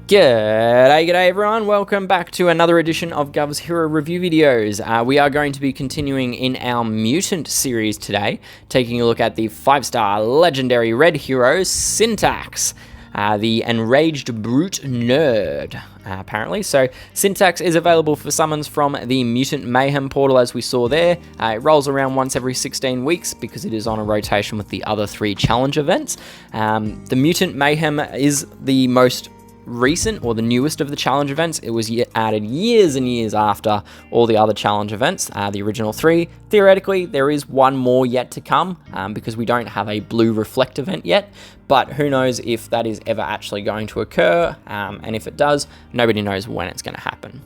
G'day everyone, welcome back to another edition of Guvs Hero Review videos. We are going to be continuing in our Mutant series today, taking a look at the 5-star legendary red hero, Syntaxx, the Enraged Brute Nerd, apparently. So Syntaxx is available for summons from the Mutant Mayhem portal, as we saw there. It rolls around once every 16 weeks because it is on a rotation with the other 3 challenge events. The Mutant Mayhem is the most recent, or the newest of the challenge events. It was added years and years after all the other challenge events, the original 3. Theoretically, there is one more yet to come, because we don't have a blue reflect event yet, but who knows if that is ever actually going to occur, and if it does, nobody knows when it's going to happen.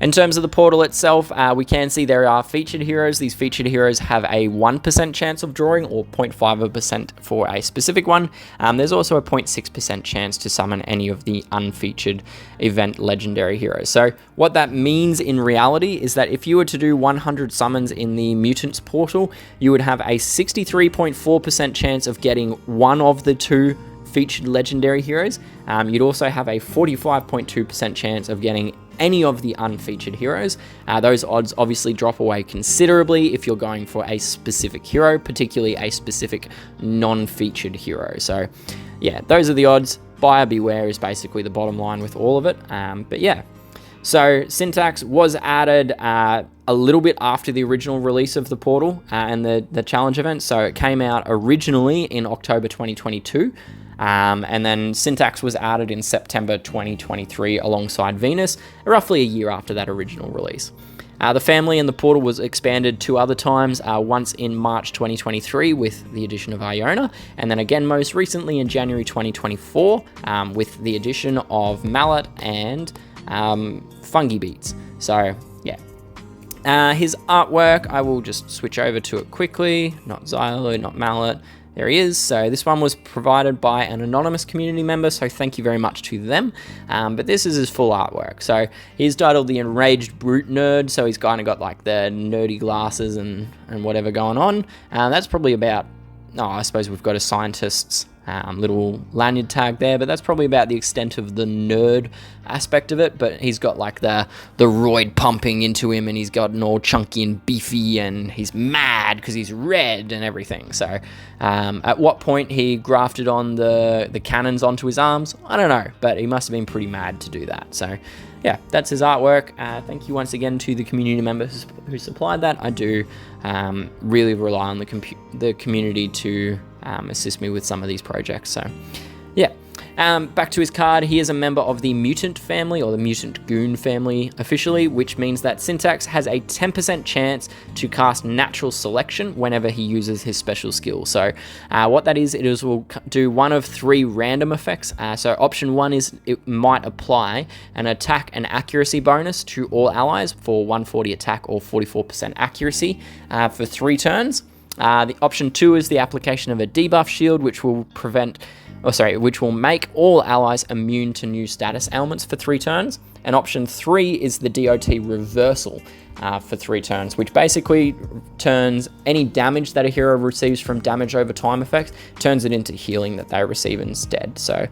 In terms of the portal itself, we can see there are featured heroes. These featured heroes have a 1% chance of drawing, or 0.5% for a specific one. There's also a 0.6% chance to summon any of the unfeatured event legendary heroes. So what that means in reality is that if you were to do 100 summons in the Mutants portal, you would have a 63.4% chance of getting one of the 2 featured legendary heroes. You'd also have a 45.2% chance of getting any of the unfeatured heroes. Those odds obviously drop away considerably if you're going for a specific hero, particularly a specific non-featured hero. So yeah, those are the odds. Buyer beware is basically the bottom line with all of it. But yeah, so Syntaxx was added a little bit after the original release of the portal and the challenge event. So it came out originally in October 2022. And then Syntaxx was added in September 2023 alongside Venus, roughly a year after that original release. The family and the portal was expanded 2 other times, once in March 2023 with the addition of Iona, and then again most recently in January 2024 with the addition of Mallet and Fungi Beats. So yeah. His artwork, I will just switch over to it quickly. Not Xylo, not Mallet. There he is. So this one was provided by an anonymous community member, so thank you very much to them. But this is his full artwork. So he's titled the Enraged Brute Nerd, so he's kind of got like the nerdy glasses and whatever going on. That's probably about, I suppose we've got a scientist's little lanyard tag there, but that's probably about the extent of the nerd aspect of it. But he's got like the roid pumping into him, and he's gotten all chunky and beefy, and he's mad because he's red and everything. So at what point he grafted on the cannons onto his arms, I don't know, but he must have been pretty mad to do that. So yeah, that's his artwork. Thank you once again to the community members who supplied that. I do really rely on the community to assist me with some of these projects. So yeah, back to his card. He is a member of the Mutant family, or the Mutant Goon family officially, which means that Syntaxx has a 10% chance to cast Natural Selection whenever he uses his special skill. So what that is, will do one of 3 random effects. So option 1 is it might apply an attack and accuracy bonus to all allies for 140 attack or 44% accuracy for 3 turns. The option 2 is the application of a debuff shield, which will make all allies immune to new status ailments for 3 turns. And option 3 is the DOT reversal for 3 turns, which basically turns any damage that a hero receives from damage over time effects, turns it into healing that they receive instead. So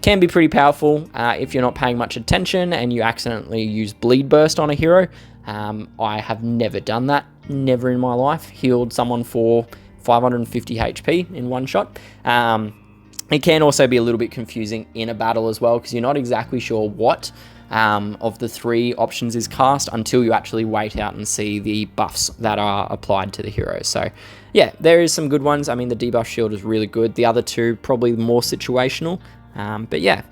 can be pretty powerful if you're not paying much attention and you accidentally use Bleed Burst on a hero. I have never done that. Never in my life healed someone for 550 HP in one shot. It can also be a little bit confusing in a battle as well, because you're not exactly sure what of the 3 options is cast until you actually wait out and see the buffs that are applied to the hero. So yeah, there is some good ones. I mean, the debuff shield is really good. The other 2 probably more situational, but yeah.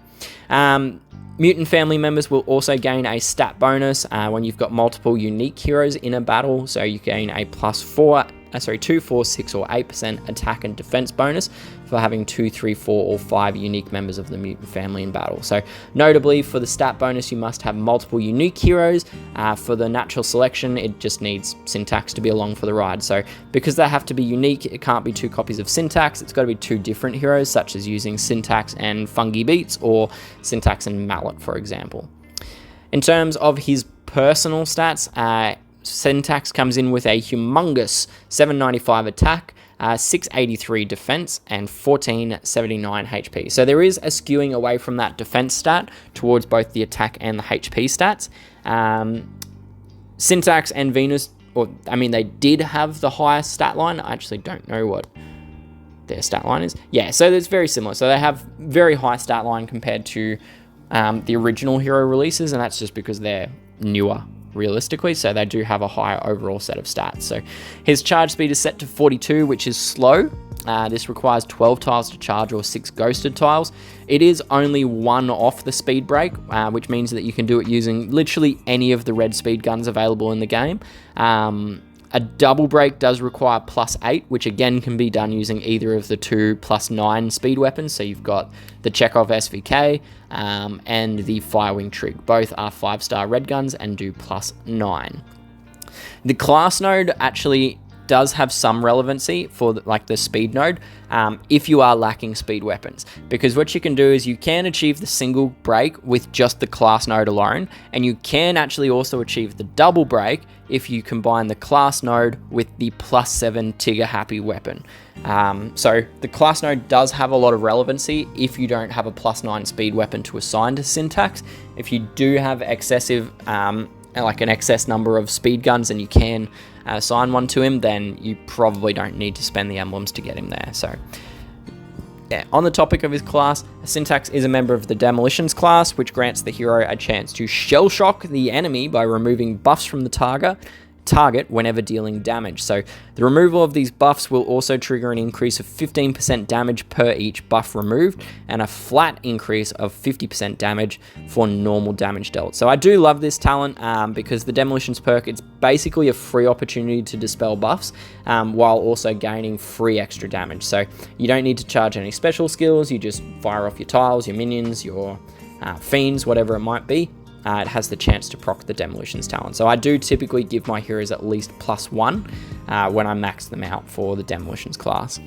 Mutant family members will also gain a stat bonus when you've got multiple unique heroes in a battle. So you gain a +2, 4, 6, or 8% attack and defense bonus for having 2, 3, 4, or 5 unique members of the mutant family in battle. So notably for the stat bonus, you must have multiple unique heroes. For the natural selection, it just needs Syntaxx to be along for the ride. So because they have to be unique, it can't be 2 copies of Syntaxx. It's got to be 2 different heroes, such as using Syntaxx and Fungi Beats, or Syntaxx and Mallet, for example. In terms of his personal stats, Syntaxx comes in with a humongous 795 attack, 683 defense, and 1479 HP. So there is a skewing away from that defense stat towards both the attack and the HP stats. Syntaxx and Venus, they did have the highest stat line. I actually don't know what their stat line is. Yeah, so it's very similar. So they have very high stat line compared to the original hero releases, and that's just because they're newer, realistically, so they do have a higher overall set of stats. So his charge speed is set to 42, which is slow. This requires 12 tiles to charge or 6 ghosted tiles. It is only 1 off the speed break, which means that you can do it using literally any of the red speed guns available in the game. A double break does require +8, which again can be done using either of the 2 +9 speed weapons. So you've got the Chekhov SVK and the Firewing Trig. Both are 5-star red guns and do +9. The class node actually does have some relevancy for the speed node if you are lacking speed weapons, because what you can do is you can achieve the single break with just the class node alone, and you can actually also achieve the double break if you combine the class node with the +7 Tigger Happy weapon. So the class node does have a lot of relevancy if you don't have a +9 speed weapon to assign to Syntaxx. If you do have excessive an excess number of speed guns and you can assign one to him, then you probably don't need to spend the emblems to get him there. So yeah, on the topic of his class, Syntaxx is a member of the Demolitions class, which grants the hero a chance to shell shock the enemy by removing buffs from the target whenever dealing damage. So the removal of these buffs will also trigger an increase of 15% damage per each buff removed, and a flat increase of 50% damage for normal damage dealt. So I do love this talent because the Demolitions perk, it's basically a free opportunity to dispel buffs while also gaining free extra damage. So you don't need to charge any special skills, you just fire off your tiles, your minions, your fiends, whatever it might be. It has the chance to proc the Demolitions talent. So I do typically give my heroes at least +1 when I max them out for the Demolitions class.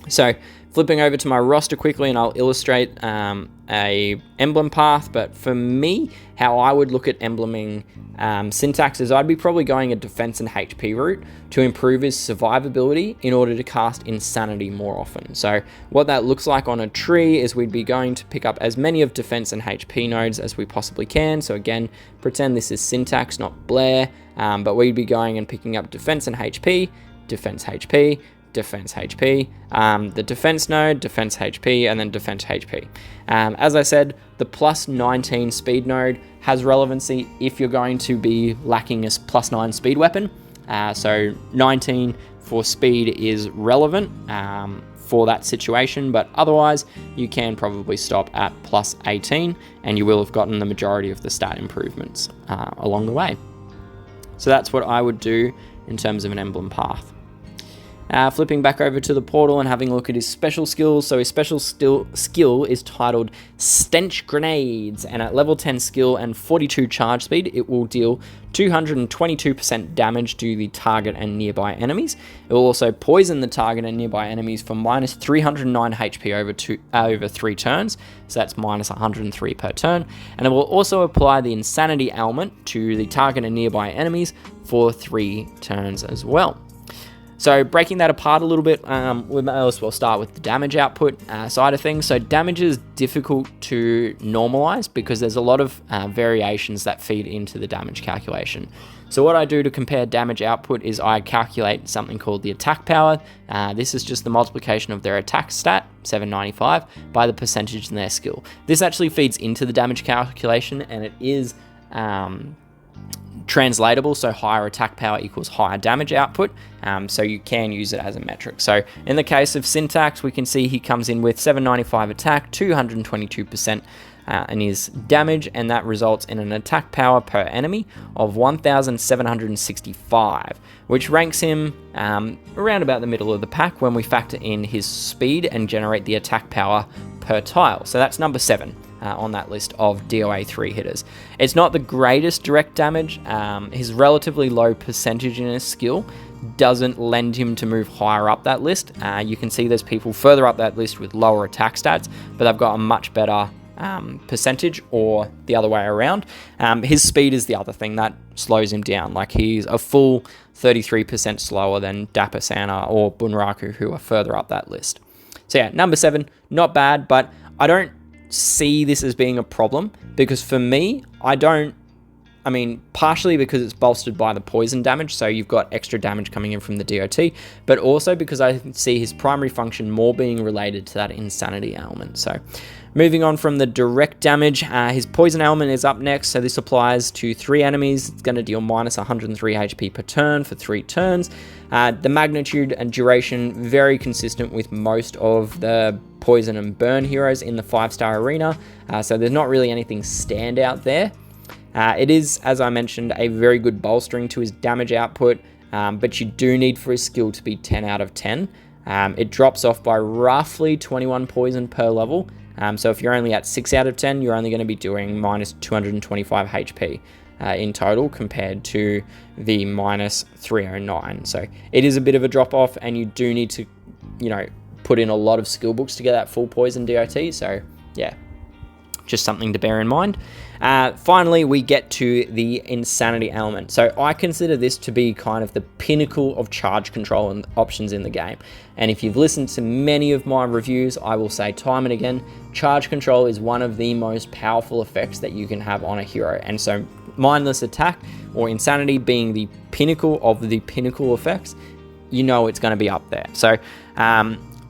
So flipping over to my roster quickly, and I'll illustrate a emblem path, but for me, how I would look at embleming Syntaxx is I'd be probably going a defense and HP route to improve his survivability in order to cast Insanity more often. So what that looks like on a tree is we'd be going to pick up as many of defense and HP nodes as we possibly can. So again, pretend this is Syntaxx, not Blair, but we'd be going and picking up defense and HP, defense HP, defense HP, the defense node, defense HP, and then defense HP. As I said, the +19 speed node has relevancy if you're going to be lacking a +9 speed weapon. So 19 for speed is relevant for that situation, but otherwise you can probably stop at +18 and you will have gotten the majority of the stat improvements along the way. So that's what I would do in terms of an emblem path. Flipping back over to the portal and having a look at his special skills. So his special skill is titled Stench Grenades, and at level 10 skill and 42 charge speed, it will deal 222% damage to the target and nearby enemies. It will also poison the target and nearby enemies for minus 309 HP over 3 turns, so that's minus 103 per turn, and it will also apply the Insanity ailment to the target and nearby enemies for 3 turns as well. So breaking that apart a little bit, we may as well start with the damage output side of things. So damage is difficult to normalize because there's a lot of variations that feed into the damage calculation. So what I do to compare damage output is I calculate something called the attack power. This is just the multiplication of their attack stat, 795, by the percentage in their skill. This actually feeds into the damage calculation, and it is translatable, so higher attack power equals higher damage output, so you can use it as a metric. So in the case of Syntaxx, we can see he comes in with 795 attack, 222% in his damage, and that results in an attack power per enemy of 1765, which ranks him around about the middle of the pack when we factor in his speed and generate the attack power per tile. So that's number 7 on that list of DOA 3 hitters. It's not the greatest direct damage. His relatively low percentage in his skill doesn't lend him to move higher up that list. You can see there's people further up that list with lower attack stats, but they've got a much better percentage, or the other way around. His speed is the other thing that slows him down. Like, he's a full 33% slower than Dapper Santa or Bunraku, who are further up that list. So yeah, number 7, not bad, but I don't see this as being a problem, because for me, partially because it's bolstered by the poison damage, so you've got extra damage coming in from the DOT, but also because I see his primary function more being related to that insanity element. So moving on from the direct damage, his poison element is up next, so this applies to 3 enemies. It's going to deal minus 103 HP per turn for 3 turns. The magnitude and duration, very consistent with most of the poison and burn heroes in the 5-star arena, so there's not really anything standout there. It is, as I mentioned, a very good bolstering to his damage output, but you do need for his skill to be 10 out of 10. It drops off by roughly 21 poison per level, so if you're only at 6 out of 10, you're only going to be doing minus 225 HP in total, compared to the minus 309. So it is a bit of a drop off, and you do need to, put in a lot of skill books to get that full poison DOT. So yeah, just something to bear in mind. Finally, we get to the insanity element. So I consider this to be kind of the pinnacle of charge control and options in the game. And if you've listened to many of my reviews, I will say time and again, charge control is one of the most powerful effects that you can have on a hero. And so mindless attack, or insanity, being the pinnacle of the pinnacle effects, it's going to be up there. So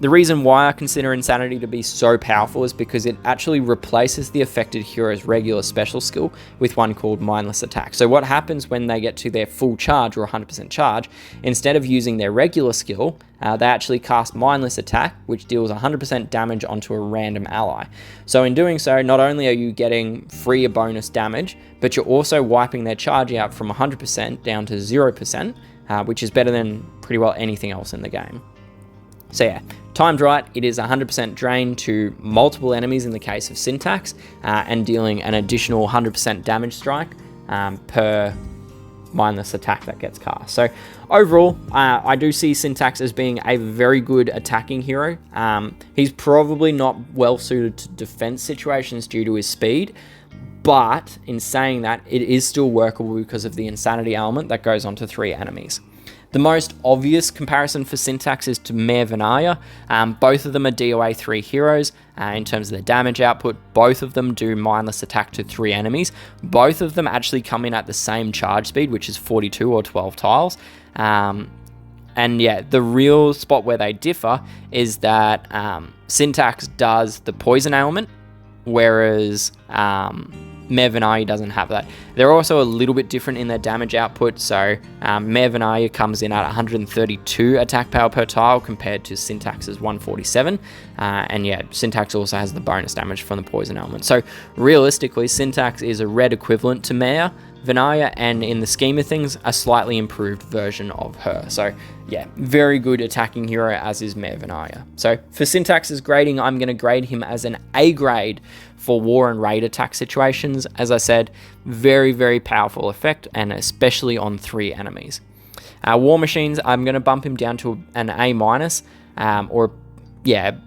the reason why I consider insanity to be so powerful is because it actually replaces the affected hero's regular special skill with one called mindless attack. So what happens when they get to their full charge, or 100% charge, instead of using their regular skill, they actually cast mindless attack, which deals 100% damage onto a random ally. So in doing so, not only are you getting free bonus damage, but you're also wiping their charge out from 100% down to 0%, which is better than pretty well anything else in the game. So yeah, timed right, it is 100% drain to multiple enemies in the case of Syntaxx, and dealing an additional 100% damage strike per mindless attack that gets cast. So overall, I do see Syntaxx as being a very good attacking hero. He's probably not well suited to defense situations due to his speed, but in saying that, it is still workable because of the insanity element that goes onto 3 enemies. The most obvious comparison for Syntaxx is to Mayor Vinaya. Both of them are DOA 3 heroes. In terms of their damage output, both of them do mindless attack to 3 enemies. Both of them actually come in at the same charge speed, which is 42 or 12 tiles. And yeah, the real spot where they differ is that Syntaxx does the poison element, whereas Mayor Vinaya doesn't have that. They're also a little bit different in their damage output. So Mayor Vinaya comes in at 132 attack power per tile compared to Syntaxx's 147. And yeah, Syntaxx also has the bonus damage from the poison element. So realistically, Syntaxx is a red equivalent to Mayor Vinaya, and in the scheme of things, a slightly improved version of her. So yeah, very good attacking hero, as is Mayor Vinaya. So for Syntaxx's grading, I'm going to grade him as an A grade for war and raid attack situations. As I said, very, very powerful effect, and especially on 3 enemies. War machines, I'm going to bump him down to an A minus, or yeah,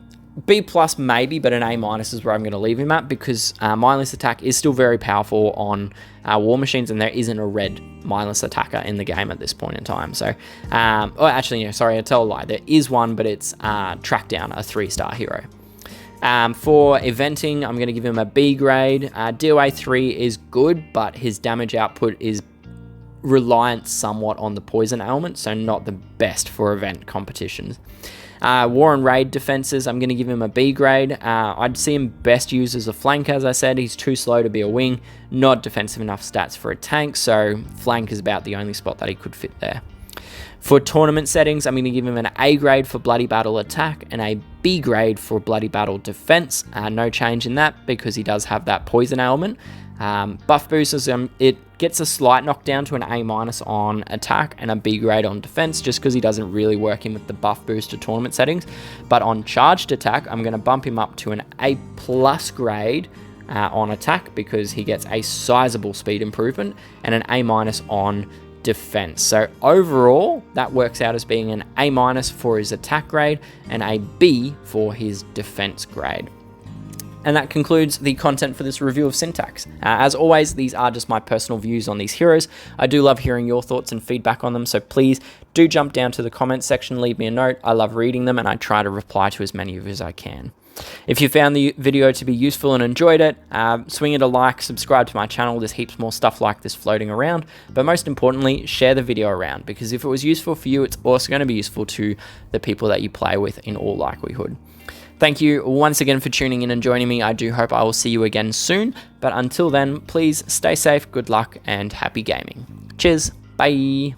B plus maybe, but an A minus is where I'm going to leave him at, because mindless attack is still very powerful on war machines, and there isn't a red mindless attacker in the game at this point in time. So, sorry, I tell a lie. There is one, but it's Track Down, a 3-star hero. For eventing, I'm going to give him a B grade. DOA 3 is good, but his damage output is reliant somewhat on the poison element, so not the best for event competitions. War and raid defenses, I'm going to give him a B grade. I'd see him best used as a flank, as I said. He's too slow to be a wing, not defensive enough stats for a tank, so flank is about the only spot that he could fit there. For tournament settings, I'm going to give him an A grade for Bloody Battle attack and a B grade for Bloody Battle defense. No change in that, because he does have that poison element. Buff boosters, it gets a slight knockdown to an A minus on attack and a B grade on defense, just because he doesn't really work in with the buff booster tournament settings. But on charged attack, I'm going to bump him up to an A plus grade on attack, because he gets a sizable speed improvement, and an A minus on defense. So overall, that works out as being an A minus for his attack grade and a B for his defense grade. And that concludes the content for this review of Syntaxx. As always, these are just my personal views on these heroes. I do love hearing your thoughts and feedback on them, so please do jump down to the comments section, leave me a note. I love reading them, and I try to reply to as many of you as I can. If you found the video to be useful and enjoyed it, swing it a like, subscribe to my channel. There's heaps more stuff like this floating around. But most importantly, share the video around, because if it was useful for you, it's also going to be useful to the people that you play with in all likelihood. Thank you once again for tuning in and joining me. I do hope I will see you again soon. But until then, please stay safe, good luck, and happy gaming. Cheers. Bye.